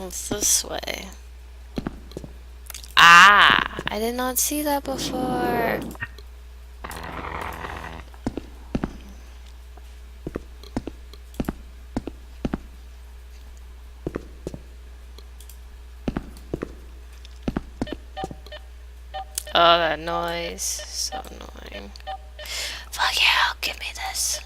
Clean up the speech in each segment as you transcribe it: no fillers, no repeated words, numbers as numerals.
It's this way. Ah! I did not see that before. Oh, that noise. So annoying. Fuck yeah, give me this.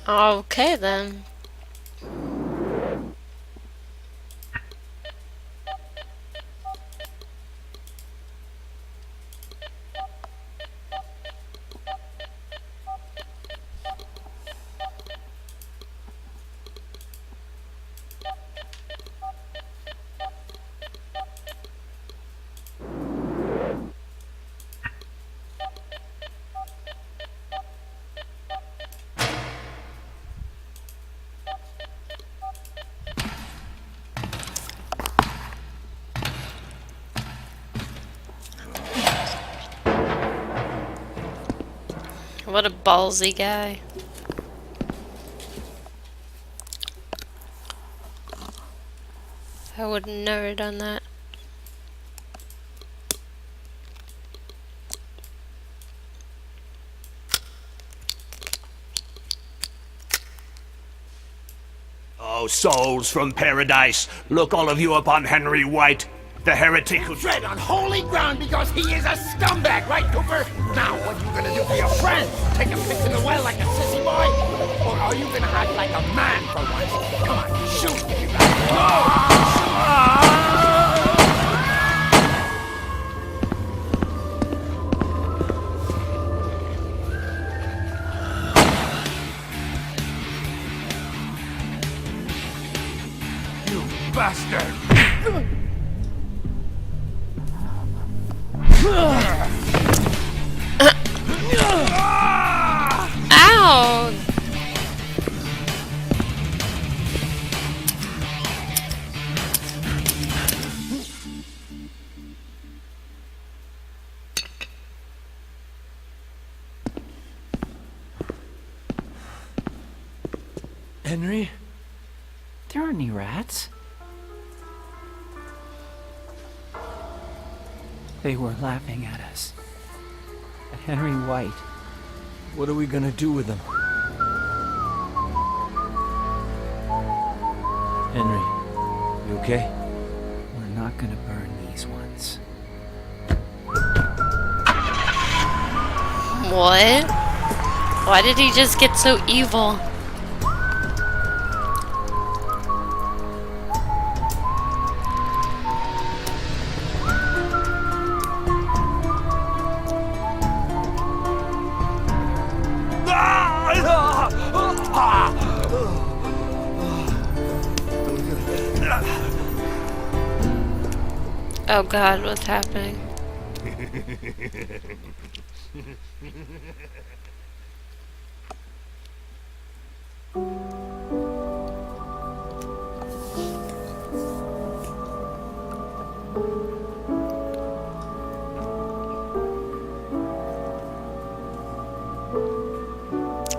Okay then. What a ballsy guy. I would never done that. Oh, souls from paradise, look all of you upon Henry White, the heretic who Tread on holy ground because he is a scumbag, right, Cooper? Now, what you gonna do for your friend? Take a piss in the well like a sissy boy? Or are you gonna act like a man for once? Come on, shoot if you got it. You bastard! Ow! Henry? There aren't any rats. They were laughing at us. At Henry White. What are we gonna do with them? Henry, you okay? We're not gonna burn these ones. What? Why did he just get so evil? Oh god, what's happening?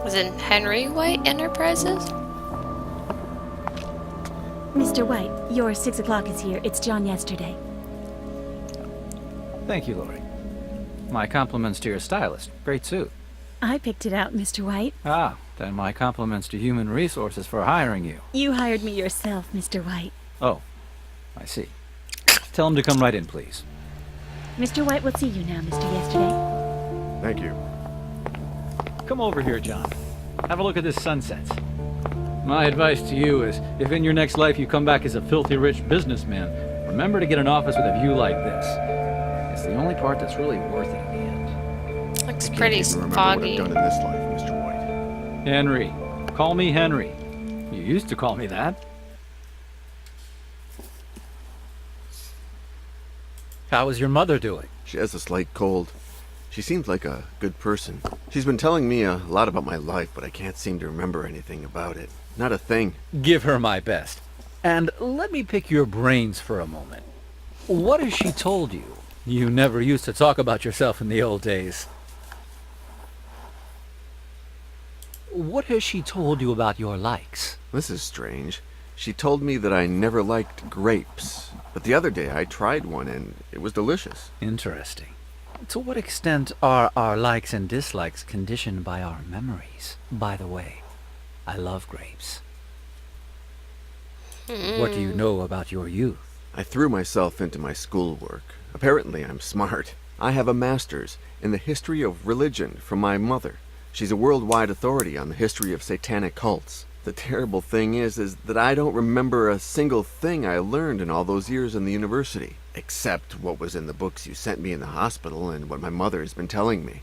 Was it Henry White Enterprises? Mr. White, your 6 o'clock is here. It's John Yesterday. Thank you, Lori. My compliments to your stylist. Great suit. I picked it out, Mr. White. Ah, then my compliments to Human Resources for hiring you. You hired me yourself, Mr. White. Oh, I see. Tell him to come right in, please. Mr. White will see you now, Mr. Yesterday. Thank you. Come over here, John. Have a look at this sunset. My advice to you is, if in your next life you come back as a filthy rich businessman, remember to get an office with a view like this. It's the only part that's really worth it in the end. Looks I can't pretty even remember foggy. what I've done in this life, Mr. White. Henry. Call me Henry. You used to call me that. How is your mother doing? She has a slight cold. She seems like a good person. She's been telling me a lot about my life, but I can't seem to remember anything about it. Not a thing. Give her my best. And let me pick your brains for a moment. What has she told you? You never used to talk about yourself in the old days. What has she told you about your likes? This is strange. She told me that I never liked grapes, but the other day I tried one and it was delicious. Interesting. To what extent are our likes and dislikes conditioned by our memories? By the way, I love grapes. What do you know about your youth? I threw myself into my schoolwork. Apparently I'm smart. I have a master's in the history of religion from my mother. She's a worldwide authority on the history of satanic cults. The terrible thing is that I don't remember a single thing I learned in all those years in the university, except what was in the books you sent me in the hospital and what my mother has been telling me.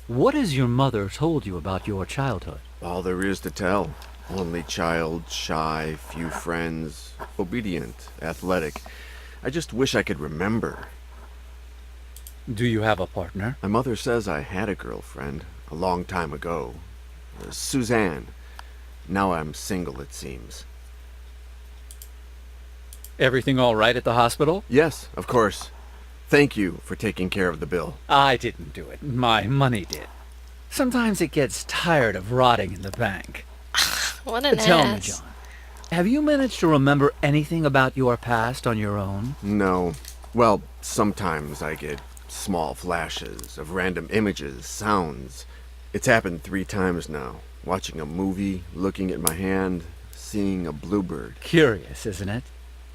What has your mother told you about your childhood? All there is to tell. Only child, shy, few friends, obedient, athletic. I just wish I could remember. Do you have a partner? My mother says I had a girlfriend a long time ago. Suzanne. Now I'm single, it seems. Everything all right at the hospital? Yes, of course. Thank you for taking care of the bill. I didn't do it. My money did. Sometimes it gets tired of rotting in the bank. What an Tell me, ass. John, have you managed to remember anything about your past on your own? No. Well, sometimes I get small flashes of random images, sounds. It's happened 3 times now. Watching a movie, looking at my hand, seeing a bluebird. Curious, isn't it?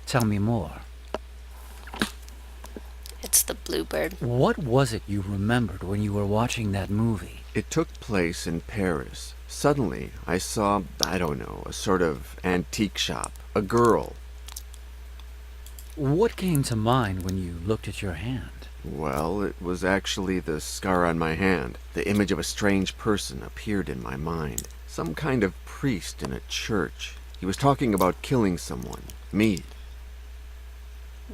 Tell me more. It's the bluebird. What was it you remembered when you were watching that movie? It took place in Paris. Suddenly, I saw, I don't know, a sort of antique shop. A girl. What came to mind when you looked at your hand? Well, it was actually the scar on my hand. The image of a strange person appeared in my mind. Some kind of priest in a church. He was talking about killing someone. Me.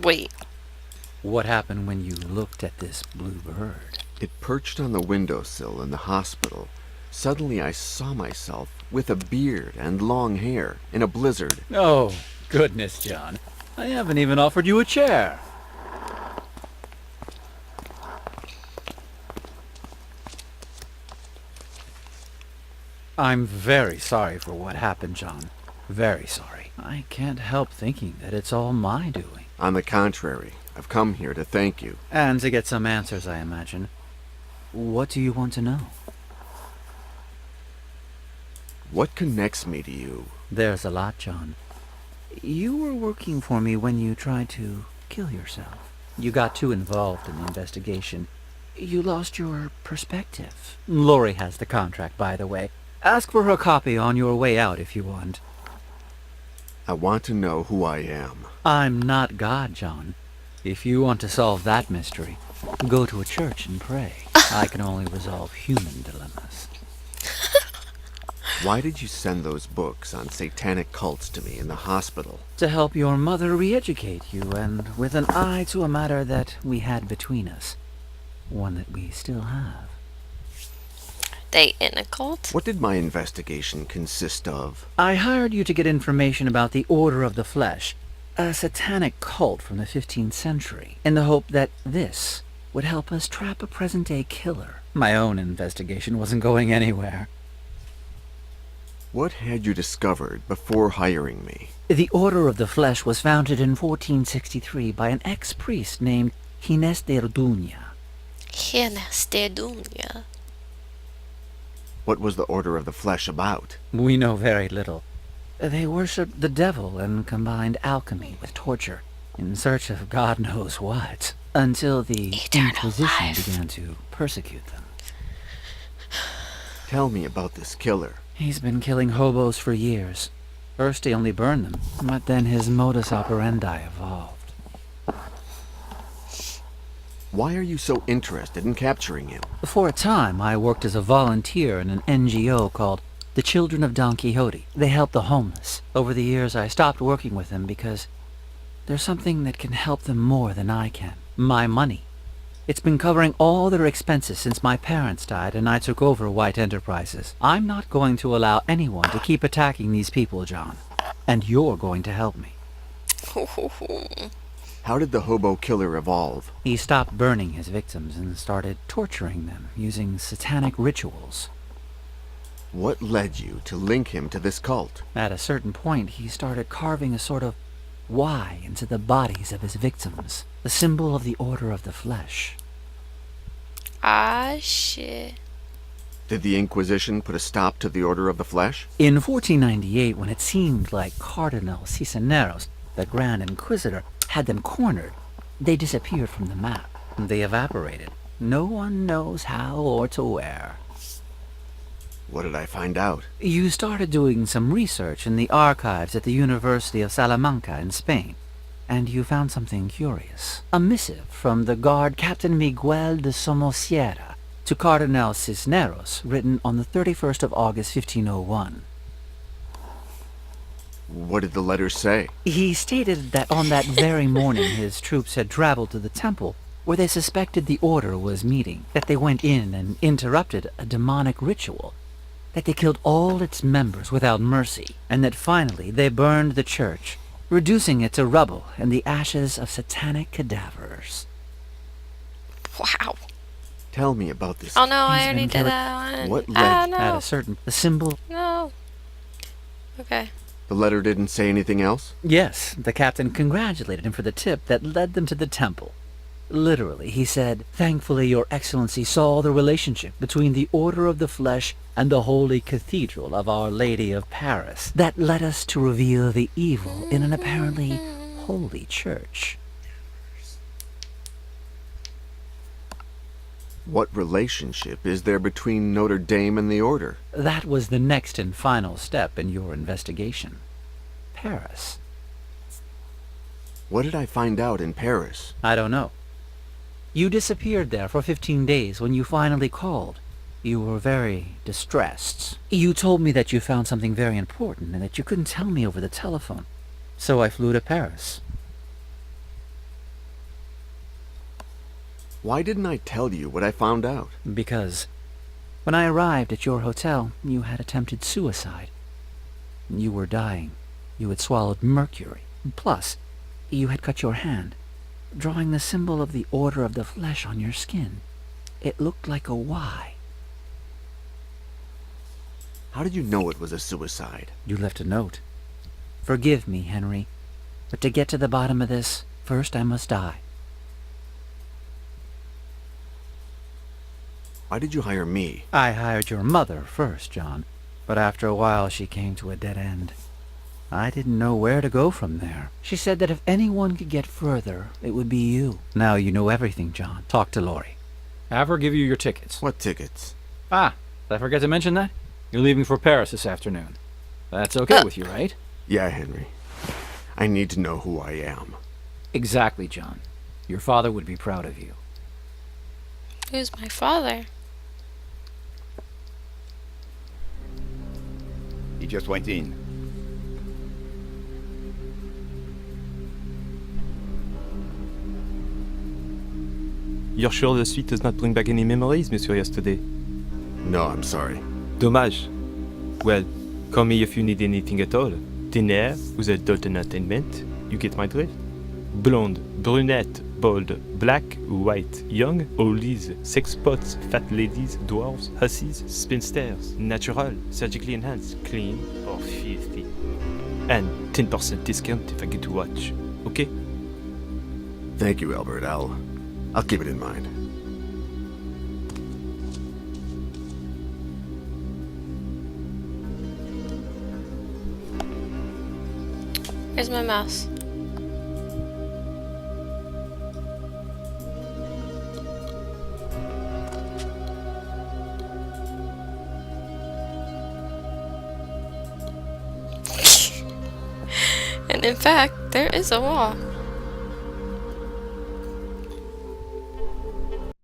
Wait. What happened when you looked at this blue bird? It perched on the windowsill in the hospital. Suddenly I saw myself with a beard and long hair in a blizzard. Oh, goodness, John. I haven't even offered you a chair. I'm very sorry for what happened, John. Very sorry. I can't help thinking that it's all my doing. On the contrary, I've come here to thank you. And to get some answers, I imagine. What do you want to know? What connects me to you? There's a lot, John. You were working for me when you tried to kill yourself. You got too involved in the investigation. You lost your perspective. Lori has the contract, by the way. Ask for her copy on your way out if you want. I want to know who I am. I'm not God, John. If you want to solve that mystery, go to a church and pray. I can only resolve human dilemmas. Why did you send those books on satanic cults to me in the hospital? To help your mother re-educate you, and with an eye to a matter that we had between us. One that we still have. They in a cult? What did my investigation consist of? I hired you to get information about the Order of the Flesh, a satanic cult from the 15th century, in the hope that this would help us trap a present-day killer. My own investigation wasn't going anywhere. What had you discovered before hiring me? The Order of the Flesh was founded in 1463 by an ex-priest named Gines de Orduña. Gines de Orduña. What was the Order of the Flesh about? We know very little. They worshipped the devil and combined alchemy with torture in search of God knows what, until the Eternal Inquisition life. began to persecute them. Tell me about this killer. He's been killing hobos for years. First he only burned them, but then his modus operandi evolved. Why are you so interested in capturing him? For a time, I worked as a volunteer in an NGO called the Children of Don Quixote. They help the homeless. Over the years, I stopped working with them because there's something that can help them more than I can. My money. It's been covering all their expenses since my parents died and I took over White Enterprises. I'm not going to allow anyone to keep attacking these people, John. And you're going to help me. How did the hobo killer evolve? He stopped burning his victims and started torturing them using satanic rituals. What led you to link him to this cult? At a certain point, he started carving a sort of Y into the bodies of his victims, the symbol of the Order of the Flesh. Ah, shit. Did the Inquisition put a stop to the Order of the Flesh? In 1498, when it seemed like Cardinal Cisneros, the Grand Inquisitor, had them cornered, they disappeared from the map. They evaporated. No one knows how or to where. What did I find out? You started doing some research in the archives at the University of Salamanca in Spain, and you found something curious. A missive from the guard Captain Miguel de Somosierra to Cardinal Cisneros, written on the 31st of August, 1501. What did the letter say? He stated that on that very morning his troops had traveled to the temple where they suspected the Order was meeting, that they went in and interrupted a demonic ritual, that they killed all its members without mercy, and that finally they burned the church, reducing it to rubble and the ashes of satanic cadavers. Wow. Tell me about this. Oh no, I He's already been did killing- that one. What Oh led- At no. a certain... the symbol... No. Okay. The letter didn't say anything else? Yes, the captain congratulated him for the tip that led them to the temple. Literally, he said, "Thankfully, Your Excellency saw the relationship between the Order of the Flesh and the Holy Cathedral of Our Lady of Paris that led us to reveal the evil in an apparently holy church." What relationship is there between Notre Dame and the Order? That was the next and final step in your investigation. Paris. What did I find out in Paris? I don't know. You disappeared there for 15 days. When you finally called, you were very distressed. You told me that you found something very important and that you couldn't tell me over the telephone. So I flew to Paris. Why didn't I tell you what I found out? Because when I arrived at your hotel, you had attempted suicide. You were dying. You had swallowed mercury. Plus, you had cut your hand, drawing the symbol of the Order of the Flesh on your skin. It looked like a Y. How did you know it was a suicide? You left a note. Forgive me, Henry, but to get to the bottom of this, first I must die. Why did you hire me? I hired your mother first, John, but after a while she came to a dead end. I didn't know where to go from there. She said that if anyone could get further, it would be you. Now you know everything, John. Talk to Laurie. Have her give you your tickets. What tickets? Ah, did I forget to mention that? You're leaving for Paris this afternoon. That's okay with you, right? Yeah, Henry. I need to know who I am. Exactly, John. Your father would be proud of you. Who's my father? He just went in. You're sure the suite does not bring back any memories, Monsieur Yesterday? No, I'm sorry. Dommage. Well, call me if you need anything at all. Thin with adult entertainment. You get my drift? Blonde, brunette, bald, black, white, young, oldies, sex spots, fat ladies, dwarves, hussies, spinsters, natural, surgically enhanced, clean, or filthy. And 10% discount if I get to watch. Okay? Thank you, Albert. I'll keep it in mind. Where's my mouse? And in fact, there is a wall.